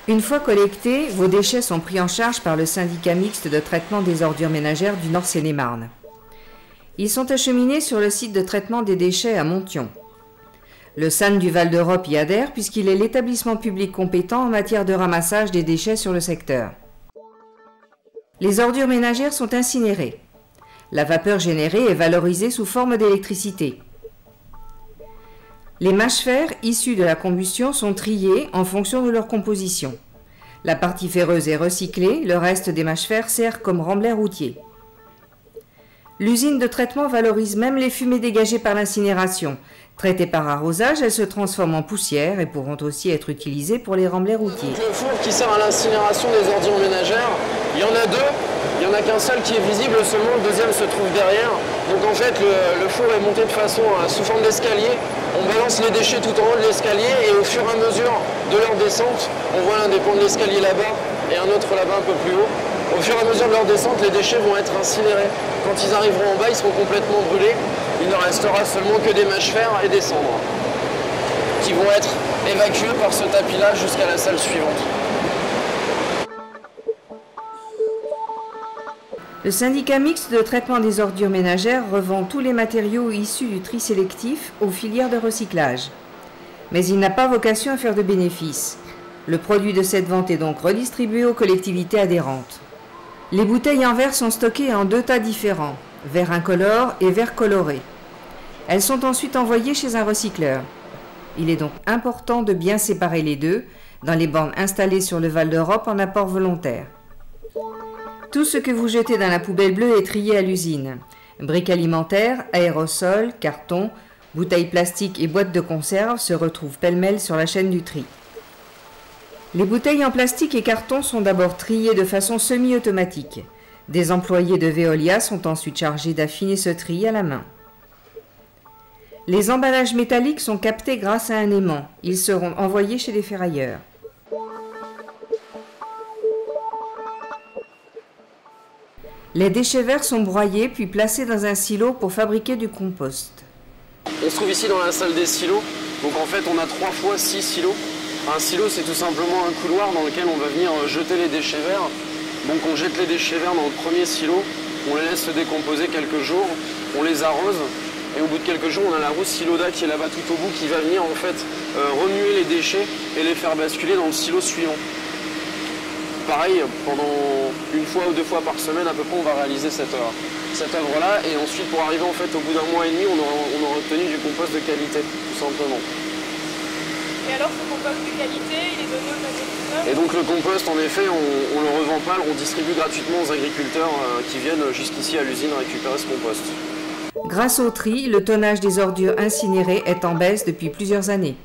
Une fois collectés, vos déchets sont pris en charge par le syndicat mixte de traitement des ordures ménagères du Nord-Seine-et-Marne. Ils sont acheminés sur le site de traitement des déchets à Monthyon. Le SAN du Val d'Europe y adhère puisqu'il est l'établissement public compétent en matière de ramassage des déchets sur le secteur. Les ordures ménagères sont incinérées. La vapeur générée est valorisée sous forme d'électricité. Les mâches-fer issus de la combustion sont triés en fonction de leur composition. La partie ferreuse est recyclée, le reste des mâches-fer sert comme remblai routier. L'usine de traitement valorise même les fumées dégagées par l'incinération. Traitées par arrosage, elles se transforment en poussière et pourront aussi être utilisées pour les remblais routiers. Le four qui sert à l'incinération des ordures ménagères, il y en a deux. Il n'y en a qu'un seul qui est visible seulement, le deuxième se trouve derrière. Donc en fait, le four est monté de façon sous forme d'escalier. On balance les déchets tout en haut de l'escalier et au fur et à mesure de leur descente, on voit un des ponts de l'escalier là-bas et un autre là-bas un peu plus haut. Au fur et à mesure de leur descente, les déchets vont être incinérés. Quand ils arriveront en bas, ils seront complètement brûlés. Il ne restera seulement que des mâches-fer et des cendres qui vont être évacués par ce tapis-là jusqu'à la salle suivante. Le syndicat mixte de traitement des ordures ménagères revend tous les matériaux issus du tri sélectif aux filières de recyclage. Mais il n'a pas vocation à faire de bénéfices. Le produit de cette vente est donc redistribué aux collectivités adhérentes. Les bouteilles en verre sont stockées en deux tas différents, verre incolore et verre coloré. Elles sont ensuite envoyées chez un recycleur. Il est donc important de bien séparer les deux dans les bornes installées sur le Val d'Europe en apport volontaire. Tout ce que vous jetez dans la poubelle bleue est trié à l'usine. Briques alimentaires, aérosols, cartons, bouteilles plastiques et boîtes de conserve se retrouvent pêle-mêle sur la chaîne du tri. Les bouteilles en plastique et carton sont d'abord triées de façon semi-automatique. Des employés de Veolia sont ensuite chargés d'affiner ce tri à la main. Les emballages métalliques sont captés grâce à un aimant. Ils seront envoyés chez les ferrailleurs. Les déchets verts sont broyés puis placés dans un silo pour fabriquer du compost. On se trouve ici dans la salle des silos. Donc en fait on a 3 fois 6 silos. Un silo c'est tout simplement un couloir dans lequel on va venir jeter les déchets verts. Donc on jette les déchets verts dans le premier silo, on les laisse se décomposer quelques jours, on les arrose et au bout de quelques jours on a la roue Siloda qui est là-bas tout au bout qui va venir en fait remuer les déchets et les faire basculer dans le silo suivant. Pareil, pendant une fois ou 2 fois par semaine à peu près on va réaliser cette œuvre-là et ensuite pour arriver en fait au bout d'un mois et demi on aura obtenu du compost de qualité tout simplement. Et alors ce compost de qualité il est donné aux agriculteurs? Et donc le compost en effet on le revend pas, on distribue gratuitement aux agriculteurs qui viennent jusqu'ici à l'usine récupérer ce compost. Grâce au tri, le tonnage des ordures incinérées est en baisse depuis plusieurs années.